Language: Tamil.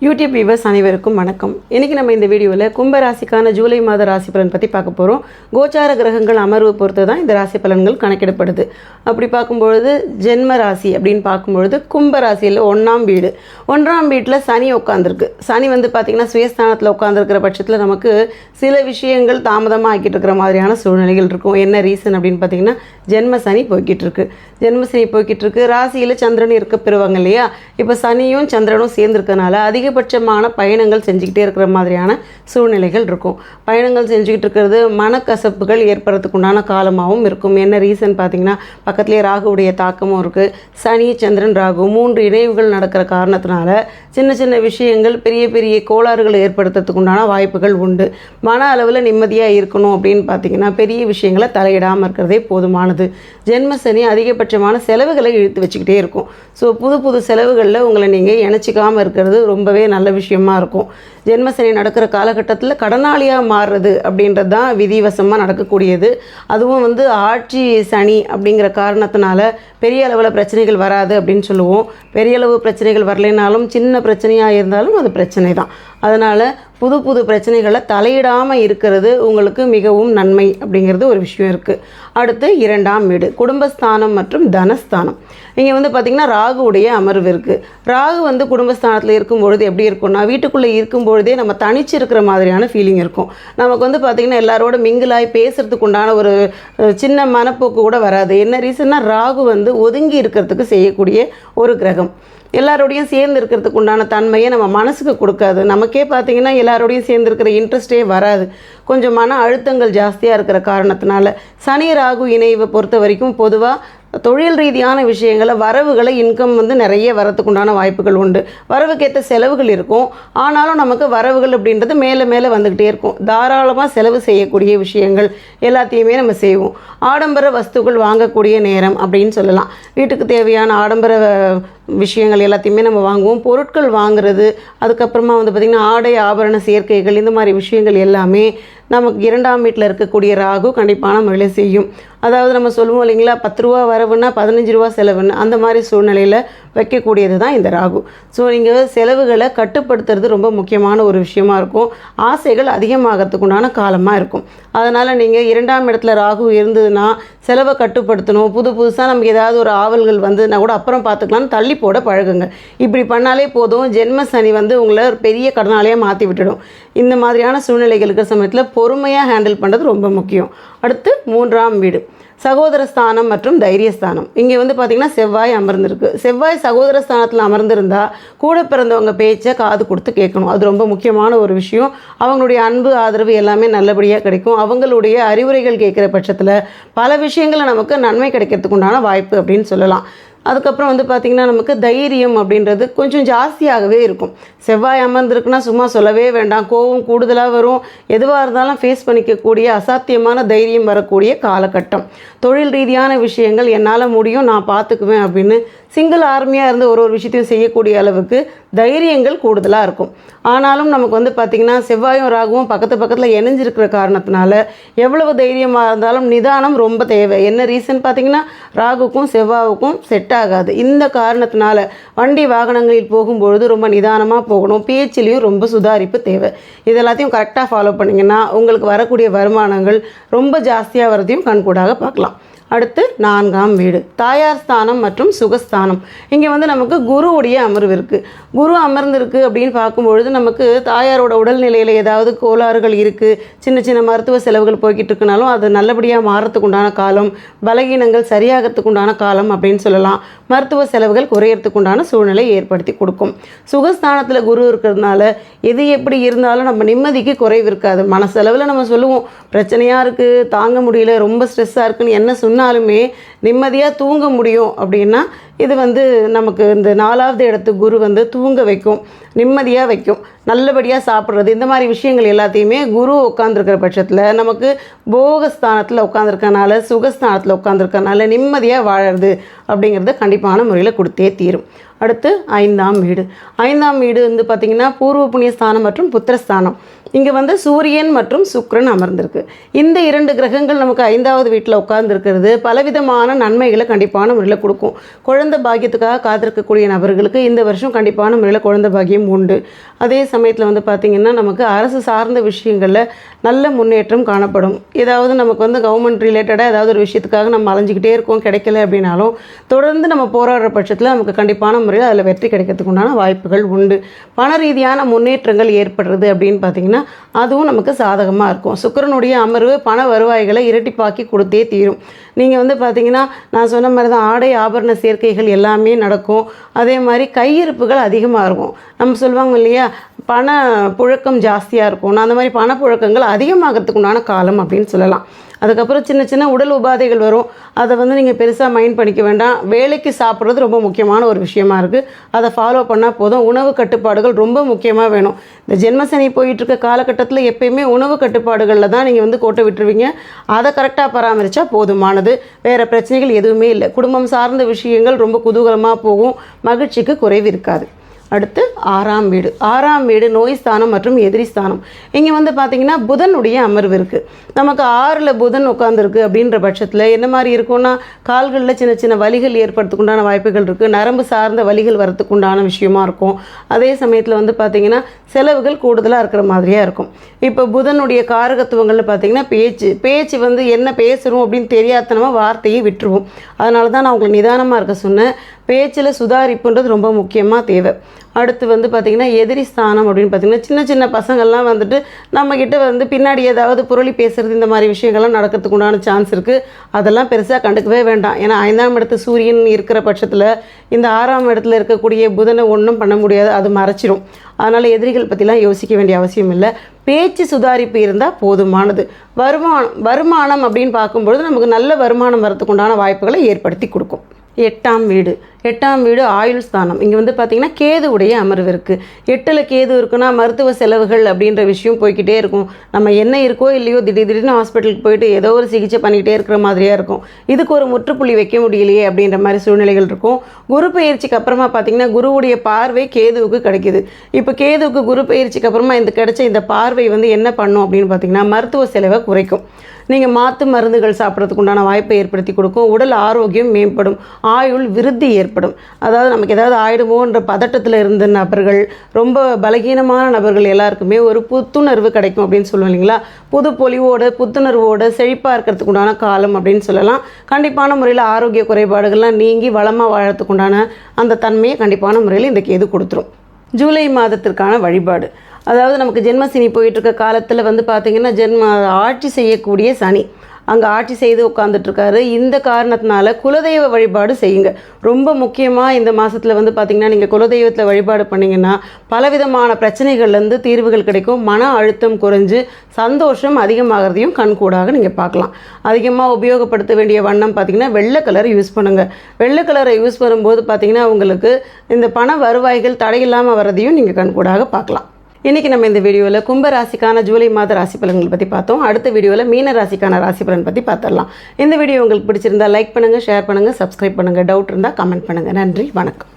யூடியூப் வியூவர்ஸ் அனைவருக்கும் வணக்கம். இன்றைக்கி நம்ம இந்த வீடியோவில் கும்பராசிக்கான ஜூலை மாத ராசி பலன் பற்றி பார்க்க போகிறோம். கோச்சார கிரகங்கள் அமர்வு பொறுத்து தான் இந்த ராசி பலன்கள் கணக்கிடப்படுது. அப்படி பார்க்கும்பொழுது ஜென்ம ராசி அப்படின்னு பார்க்கும்பொழுது கும்பராசியில் ஒன்றாம் வீட்டில் சனி உட்காந்துருக்கு. சனி பார்த்திங்கன்னா சுயஸ்தானத்தில் உட்காந்துருக்கிற பட்சத்தில் நமக்கு சில விஷயங்கள் தாமதமாக ஆக்கிட்டு இருக்கிற மாதிரியான சூழ்நிலைகள் இருக்கும். என்ன ரீசன் அப்படின்னு பார்த்திங்கன்னா ஜென்ம சனி போய்கிட்டு இருக்கு. ராசியில் சந்திரன் இருக்க பெறுவாங்க இல்லையா. இப்போ சனியும் சந்திரனும் சேர்ந்துருக்கனால அதிகபட்சமான பயணங்கள் செஞ்சுக்கிட்டே இருக்கிற மாதிரியான சூழ்நிலைகள் இருக்கும். பயணங்கள் செஞ்சுக்கிட்டு இருக்கிறது மனக்கசப்புகள் ஏற்படுறதுக்கு உண்டான காலமாகவும் இருக்கும். என்ன ரீசன் பார்த்திங்கன்னா பக்கத்துலேயே ராகுவுடைய தாக்கமும் இருக்குது. சனி சந்திரன் ராகு 3 இணைவுகள் நடக்கிற காரணத்தினால சின்ன சின்ன விஷயங்கள் பெரிய பெரிய கோளாறுகள் ஏற்படுத்துறதுக்கு உண்டான வாய்ப்புகள் உண்டு. மன அளவில் நிம்மதியாக இருக்கணும் அப்படின்னு பார்த்திங்கன்னா பெரிய விஷயங்களை தலையிடாமல் இருக்கிறதே போதுமானது. ஜென்ம சனி அதிகபட்சமான செலவுகளை இழுத்து வச்சுக்கிட்டே இருக்கும். ஸோ புது செலவுகளில் உங்களை நீங்கள் இணைச்சிக்காமல் இருக்கிறது ரொம்பவே நல்ல விஷயமா இருக்கும். ஜென்மசனி நடக்கிற காலகட்டத்தில் கடனாளியாக மாறுறது அப்படின்றது தான் விதிவசமாக நடக்கக்கூடியது. அதுவும் ஆட்சி சனி அப்படிங்கிற காரணத்தினால பெரிய அளவில் பிரச்சனைகள் வராது அப்படின்னு சொல்லுவோம். பெரிய அளவு பிரச்சனைகள் வரலைனாலும் சின்ன பிரச்சனையாக இருந்தாலும் அது பிரச்சனை தான். அதனால் புது பிரச்சனைகளை தலையிடாமல் இருக்கிறது உங்களுக்கு மிகவும் நன்மை அப்படிங்கிறது ஒரு விஷயம் இருக்குது. அடுத்து 2ஆம் வீடு குடும்பஸ்தானம் மற்றும் தனஸ்தானம். இங்கே பார்த்திங்கன்னா ராகுவுடைய அமர்வு இருக்குது. ராகு குடும்பஸ்தானத்தில் இருக்கும்பொழுது எப்படி இருக்கும்னா வீட்டுக்குள்ளே இருக்கும்பொழுதே நம்ம தனிச்சு இருக்கிற மாதிரியான ஃபீலிங் இருக்கும். நமக்கு பார்த்திங்கன்னா எல்லாரோட மிங்கிலாகி பேசுகிறதுக்கு உண்டான ஒரு சின்ன மனப்போக்கு கூட வராது. என்ன ரீசன்னா ராகு ஒதுங்கி இருக்கிறதுக்கு செய்யக்கூடிய ஒரு கிரகம். எல்லாரோடையும் சேர்ந்து இருக்கிறதுக்கு உண்டான தன்மையை நம்ம மனசுக்கு கொடுக்காது. நமக்கே பார்த்திங்கன்னா எல்லாரோடையும் சேர்ந்து இருக்கிற இன்ட்ரெஸ்டே வராது. கொஞ்சம் மன அழுத்தங்கள் ஜாஸ்தியாக இருக்கிற காரணத்தினால சனி ராகு இணைவை பொறுத்த வரைக்கும் பொதுவாக தொழில் ரீதியான விஷயங்களை வரவுகளை இன்கம் நிறைய வரத்துக்கு உண்டான வாய்ப்புகள் உண்டு. வரவுக்கேற்ற செலவுகள் இருக்கும். ஆனாலும் நமக்கு வரவுகள் அப்படின்றது மேலே வந்துக்கிட்டே இருக்கும். தாராளமாக செலவு செய்யக்கூடிய விஷயங்கள் எல்லாத்தையுமே நம்ம செய்வோம். ஆடம்பர வஸ்துக்கள் வாங்கக்கூடிய நேரம் அப்படின்னு சொல்லலாம். வீட்டுக்கு தேவையான ஆடம்பர விஷயங்கள் எல்லாத்தையுமே நம்ம வாங்குவோம். பொருட்கள் வாங்குறது, அதுக்கப்புறமா பார்த்திங்கன்னா ஆடை ஆபரண சேர்க்கைகள், இந்த மாதிரி விஷயங்கள் எல்லாமே நமக்கு 2ஆம் வீட்டில் இருக்கக்கூடிய ராகு கண்டிப்பான முறையில் செய்யும். அதாவது நம்ம சொல்லுவோம் இல்லைங்களா, 10 ரூபா வரவுன்னா 15 ரூபா செலவுன்னு, அந்த மாதிரி சூழ்நிலையில் வைக்கக்கூடியது தான் இந்த ராகு. ஸோ நீங்கள் செலவுகளை கட்டுப்படுத்துறது ரொம்ப முக்கியமான ஒரு விஷயமா இருக்கும். ஆசைகள் அதிகமாகிறதுக்கு உண்டான காலமாக இருக்கும். அதனால் நீங்கள் 2ஆம் இடத்துல ராகு இருந்ததுன்னா செலவை கட்டுப்படுத்தணும். புதுசாக நமக்கு ஏதாவது ஒரு ஆவல்கள் நான் கூட அப்புறம் பார்த்துக்கலான்னு தள்ளி போட பழகுங்க. இப்படி பண்ணாலே போதும். ஜென்ம சனி உங்களை ஒரு பெரிய கடனாளியாக மாற்றி விட்டுடும். இந்த மாதிரியான சூழ்நிலைகள் இருக்கிற சமயத்தில் பொறுமையாக ஹேண்டில் பண்ணுறது ரொம்ப முக்கியம். அடுத்து 3ஆம் வீடு சகோதரஸ்தானம் மற்றும் தைரியஸ்தானம். இங்கே பார்த்திங்கன்னா செவ்வாய் அமர்ந்திருக்கு. செவ்வாய் சகோதரஸ்தானத்தில் அமர்ந்திருந்தால் கூட பிறந்தவங்க பேச்சை காது கொடுத்து கேட்கணும். அது ரொம்ப முக்கியமான ஒரு விஷயம். அவங்களுடைய அன்பு ஆதரவு எல்லாமே நல்லபடியாக கிடைக்கும். அவங்களுடைய அறிவுரைகள் கேட்குற பட்சத்தில் பல விஷயங்களை நமக்கு நன்மை கிடைக்கிறதுக்கு உண்டான வாய்ப்பு அப்படின்னு சொல்லலாம். அதுக்கப்புறம் பார்த்திங்கன்னா நமக்கு தைரியம் அப்படின்றது கொஞ்சம் ஜாஸ்தியாகவே இருக்கும். செவ்வாய் அமர்ந்திருக்குன்னா சும்மா சொல்லவே வேண்டாம். கோபம் கூடுதலாக வரும். எதுவாக இருந்தாலும் ஃபேஸ் பண்ணிக்கக்கூடிய அசாத்தியமான தைரியம் வரக்கூடிய காலகட்டம். தொழில் ரீதியான விஷயங்கள் என்னால் முடியும், நான் பார்த்துக்குவேன் அப்படின்னு சிங்கிள் ஆர்மியாக இருந்து ஒரு விஷயத்தையும் செய்யக்கூடிய அளவுக்கு தைரியங்கள் கூடுதலாக இருக்கும். ஆனாலும் நமக்கு பார்த்திங்கன்னா செவ்வாயும் ராகுவும் பக்கத்தில் இணைஞ்சிருக்கிற காரணத்தினால எவ்வளவு தைரியமாக இருந்தாலும் நிதானம் ரொம்ப தேவை. என்ன ரீசன் பார்த்திங்கன்னா ராகுக்கும் செவ்வாவுக்கும் செட் ஆகாது. இந்த காரணத்தினால வண்டி வாகனங்களில் போகும்பொழுது ரொம்ப நிதானமாக போகணும். பேச்சிலையும் ரொம்ப சுதாரிப்பு தேவை. இதெல்லாத்தையும் கரெக்டாக ஃபாலோ பண்ணிங்கன்னா உங்களுக்கு வரக்கூடிய வருமானங்கள் ரொம்ப ஜாஸ்தியாக வரதையும் கண்கூடாக பார்க்கலாம். அடுத்து 4ஆம் வீடு தாயார் ஸ்தானம் மற்றும் சுகஸ்தானம். இங்கே நமக்கு குருவுடைய அமர்வு இருக்குது. குரு அமர்ந்திருக்கு அப்படின்னு பார்க்கும்பொழுது நமக்கு தாயாரோட உடல்நிலையில் ஏதாவது கோளாறுகள் இருக்குது, சின்ன மருத்துவ செலவுகள் போய்கிட்டு இருக்குனாலும் அது நல்லபடியாக மாறத்துக்கு உண்டான காலம், பலகீனங்கள் சரியாகிறதுக்கு உண்டான காலம் அப்படின்னு சொல்லலாம். மருத்துவ செலவுகள் குறையறதுக்கு உண்டான சூழ்நிலை ஏற்படுத்தி கொடுக்கும். சுகஸ்தானத்தில் குரு இருக்கிறதுனால எது எப்படி இருந்தாலும் நம்ம நிம்மதிக்கு குறைவு இருக்காது. மனசெலவில் நம்ம சொல்லுவோம் பிரச்சனையாக இருக்குது, தாங்க முடியல, ரொம்ப ஸ்ட்ரெஸ்ஸாக இருக்குன்னு என்ன சொன்னாலுமே நிம்மதியாக தூங்க முடியும் அப்படின்னா இது நமக்கு இந்த 4ஆவது இடத்து குரு தூங்க வைக்கும், நிம்மதியாக வைக்கும், நல்லபடியாக சாப்பிட்றது, இந்த மாதிரி விஷயங்கள் எல்லாத்தையுமே குரு உட்காந்துருக்கிற பட்சத்தில் நமக்கு போகஸ்தானத்தில் உட்காந்துருக்கனால சுகஸ்தானத்தில் உட்காந்துருக்கனால நிம்மதியாக வாழறது அப்படிங்கிறத கண்டிப்பான முறையில் கொடுத்தே தீரும். அடுத்து 5ஆம் வீடு. 5ஆம் வீடு வந்து பார்த்திங்கன்னா பூர்வ புண்ணியஸ்தானம் மற்றும் புத்திரஸ்தானம். இங்கே வந்து சூரியன் மற்றும் சுக்கிரன் அமர்ந்திருக்கு. இந்த 2 கிரகங்கள் நமக்கு 5வது வீட்டில் உட்கார்ந்துருக்கிறது பலவிதமான நன்மைகளை கண்டிப்பான முறையில் கொடுக்கும். குழந்தை பாக்கியத்துக்காக காத்திருக்கக்கூடிய நபர்களுக்கு இந்த வருஷம் கண்டிப்பான முறையில் குழந்தை பாக்கியம் உண்டு. அதே சமயத்தில் வந்து பார்த்திங்கன்னா நமக்கு அரசு சார்ந்த விஷயங்களில் நல்ல முன்னேற்றம் காணப்படும். ஏதாவது நமக்கு வந்து கவர்மெண்ட் ரிலேட்டடாக ஏதாவது ஒரு விஷயத்துக்காக நம்ம அலைஞ்சிக்கிட்டே இருக்கோம், கிடைக்கல அப்படின்னாலும் தொடர்ந்து நம்ம போராடுற பட்சத்தில் நமக்கு கண்டிப்பான முறையில் அதில் வெற்றி கிடைக்கிறதுக்கு உண்டான வாய்ப்புகள் உண்டு. பண ரீதியான முன்னேற்றங்கள் ஏற்படுறது அப்படின்னு பார்த்திங்கன்னா அதுவும் நமக்கு சாதகமாக இருக்கும். சுக்கிரனுடைய அமர்வு பண வருவாய்களை இரட்டிப்பாக்கி கொடுத்தே தீரும். நீங்கள் வந்து பார்த்திங்கன்னா நான் சொன்ன மாதிரி தான் ஆடை ஆபரண சேர்க்கைகள் எல்லாமே நடக்கும். அதே மாதிரி கையிருப்புகள் அதிகமாக இருக்கும். நம்ம சொல்லுவாங்க இல்லையா, பண புழக்கம் ஜாஸ்தியாக இருக்கும். அந்த மாதிரி பணப்புழக்கங்கள் அதிகமாகிறதுக்கு உண்டான காலம் அப்படின்னு சொல்லலாம். அதுக்கப்புறம் சின்ன சின்ன உடல் உபாதைகள் வரும். அதை வந்து நீங்கள் பெருசாக மைண்ட் பண்ணிக்க வேண்டாம். வேலைக்கு சாப்பிட்றது ரொம்ப முக்கியமான ஒரு விஷயமா இருக்குது. அதை ஃபாலோ பண்ணால் போதும். உணவு கட்டுப்பாடுகள் ரொம்ப முக்கியமாக வேணும். இந்த ஜென்மசனி போயிட்டுருக்க காலகட்டத்தில் எப்பயுமே உணவு கட்டுப்பாடுகளில் தான் நீங்கள் வந்து கோட்டை விட்டுருவீங்க. அதை கரெக்டாக பராமரித்தா போதுமானது. வேறு பிரச்சனைகள் எதுவுமே இல்லை. குடும்பம் சார்ந்த விஷயங்கள் ரொம்ப குதூகலமாக போகும். மகிழ்ச்சிக்கு குறைவு இருக்காது. அடுத்து 6ஆம் வீடு. 6ஆம் வீடு நோய் ஸ்தானம் மற்றும் எதிரி ஸ்தானம். இங்கே வந்து பார்த்திங்கன்னா புதனுடைய அமர்வு இருக்குது. நமக்கு 6ல் புதன் உட்காந்துருக்கு அப்படின்ற பட்சத்தில் என்ன மாதிரி இருக்கும்னா கால்களில் சின்ன சின்ன வலிகள் ஏற்படுறதுக்குண்டான வாய்ப்புகள் இருக்குது. நரம்பு சார்ந்த வலிகள் வரத்துக்குண்டான விஷயமா இருக்கும். அதே சமயத்தில் வந்து பார்த்திங்கன்னா செலவுகள் கூடுதலாக இருக்கிற மாதிரியாக இருக்கும். இப்போ புதனுடைய காரகத்துவங்கள்னு பார்த்திங்கன்னா பேச்சு வந்து என்ன பேசுகிறோம் அப்படின்னு தெரியாதனமாக வார்த்தையை விட்டுருவோம். அதனால தான் நான் உங்களை நிதானமாக இருக்க சொன்னேன். பேச்சில் சுதாரிப்புன்றது ரொம்ப முக்கியமாக தேவை. அடுத்து வந்து பார்த்திங்கன்னா எதிரி ஸ்தானம் அப்படின்னு பார்த்திங்கன்னா சின்ன சின்ன பசங்கள்லாம் வந்துட்டு நம்மக்கிட்ட வந்து பின்னாடி ஏதாவது புரளி பேசுகிறது இந்த மாதிரி விஷயங்கள்லாம் நடக்கிறதுக்கு உண்டான சான்ஸ் இருக்குது. அதெல்லாம் பெருசாக கண்டுக்கவே வேண்டாம். ஏன்னா 5ஆம் இடத்து சூரியன் இருக்கிற பட்சத்தில் இந்த 6ஆம் இடத்துல இருக்கக்கூடிய புதனை ஒன்றும் பண்ண முடியாது, அது மறைச்சிரும். அதனால் எதிரிகள் பற்றிலாம் யோசிக்க வேண்டிய அவசியம் இல்லை. பேச்சு சுதாரிப்பு இருந்தால் போதுமானது. வருமானம் அப்படின்னு பார்க்கும்பொழுது நமக்கு நல்ல வருமானம் வரத்துக்கு உண்டான வாய்ப்புகளை ஏற்படுத்தி கொடுக்கும். 8ஆம் வீடு. 8ஆம் வீடு ஆயுள் ஸ்தானம். இங்கே வந்து பார்த்திங்கன்னா கேதுவுடைய அமர்வு இருக்குது. 8ல் கேது இருக்குன்னா மருத்துவ செலவுகள் அப்படின்ற விஷயம் போய்கிட்டே இருக்கும். நம்ம என்ன இருக்கோ இல்லையோ திடீர்னு ஹாஸ்பிட்டலுக்கு போயிட்டு ஏதோ ஒரு சிகிச்சை பண்ணிக்கிட்டே இருக்கிற மாதிரியாக இருக்கும். இதுக்கு ஒரு முற்றுப்புள்ளி வைக்க முடியலையே அப்படின்ற மாதிரி சூழ்நிலைகள் இருக்கும். குரு பயிற்சிக்கு அப்புறமா பார்த்திங்கன்னா குருவுடைய பார்வை கேதுவுக்கு கிடைக்கிது. இப்போ கேதுவுக்கு குரு பயிற்சிக்கு அப்புறமா கிடைச்ச இந்த பார்வை வந்து என்ன பண்ணும் அப்படின்னு பார்த்திங்கன்னா மருத்துவ செலவை குறைக்கும். நீங்கள் மாற்று மருந்துகள் சாப்பிட்றதுக்கு உண்டான வாய்ப்பை ஏற்படுத்தி கொடுக்கும். உடல் ஆரோக்கியம் மேம்படும். ஆயுள் விருத்தி ஏற்படும். அதாவது நமக்கு ஏதாவது ஆயிடுமோன்ற பதட்டத்தில் இருந்த நபர்கள், ரொம்ப பலகீனமான நபர்கள் எல்லாருக்குமே ஒரு புத்துணர்வு கிடைக்கும் அப்படின்னு சொல்லுவோம் இல்லைங்களா. புது பொலிவோட புத்துணர்வோட செழிப்பாக இருக்கிறதுக்கு உண்டான காலம் அப்படின்னு சொல்லலாம். கண்டிப்பான முறையில் ஆரோக்கிய குறைபாடுகள்லாம் நீங்கி வளமாக வாழறதுக்கு உண்டான அந்த தன்மையை கண்டிப்பான முறையில் இந்த கேது கொடுத்துரும். ஜூலை மாதத்திற்கான வழிபாடு. அதாவது நமக்கு ஜென்மசனி போயிட்டுருக்க காலத்தில் வந்து பார்த்திங்கன்னா ஆட்சி செய்யக்கூடிய சனி அங்கே ஆட்சி செய்து உட்காந்துட்ருக்காரு. இந்த காரணத்தினால குலதெய்வ வழிபாடு செய்யுங்க. ரொம்ப முக்கியமாக இந்த மாதத்தில் வந்து பார்த்திங்கன்னா நீங்கள் குலதெய்வத்தில் வழிபாடு பண்ணிங்கன்னா பலவிதமான பிரச்சனைகள்லேருந்து தீர்வுகள் கிடைக்கும். மன அழுத்தம் குறைஞ்சு சந்தோஷம் அதிகமாகிறதையும் கண்கூடாக நீங்கள் பார்க்கலாம். அதிகமாக உபயோகப்படுத்த வேண்டிய வண்ணம் பார்த்திங்கன்னா வெள்ளை கலர் யூஸ் பண்ணுங்கள். வெள்ளை கலரை யூஸ் பண்ணும்போது பார்த்திங்கன்னா உங்களுக்கு இந்த பண வருவாய்கள் தடையில்லாமல் வர்றதையும் நீங்கள் கண்கூடாக பார்க்கலாம். இன்றைக்கி நம்ம இந்த வீடியோவில் கும்ப ராசிக்கான ஜூலை மாத ராசி பலன்கள் பற்றி பார்த்தோம். அடுத்த வீடியோவில் மீன ராசிக்கான ராசி பலன் பற்றி பார்த்துடலாம். இந்த வீடியோ உங்களுக்கு பிடிச்சிருந்தா லைக் பண்ணுங்கள், ஷேர் பண்ணுங்கள், சப்ஸ்கிரைப் பண்ணுங்கள். டவுட் இருந்தால் கமெண்ட் பண்ணுங்கள். நன்றி, வணக்கம்.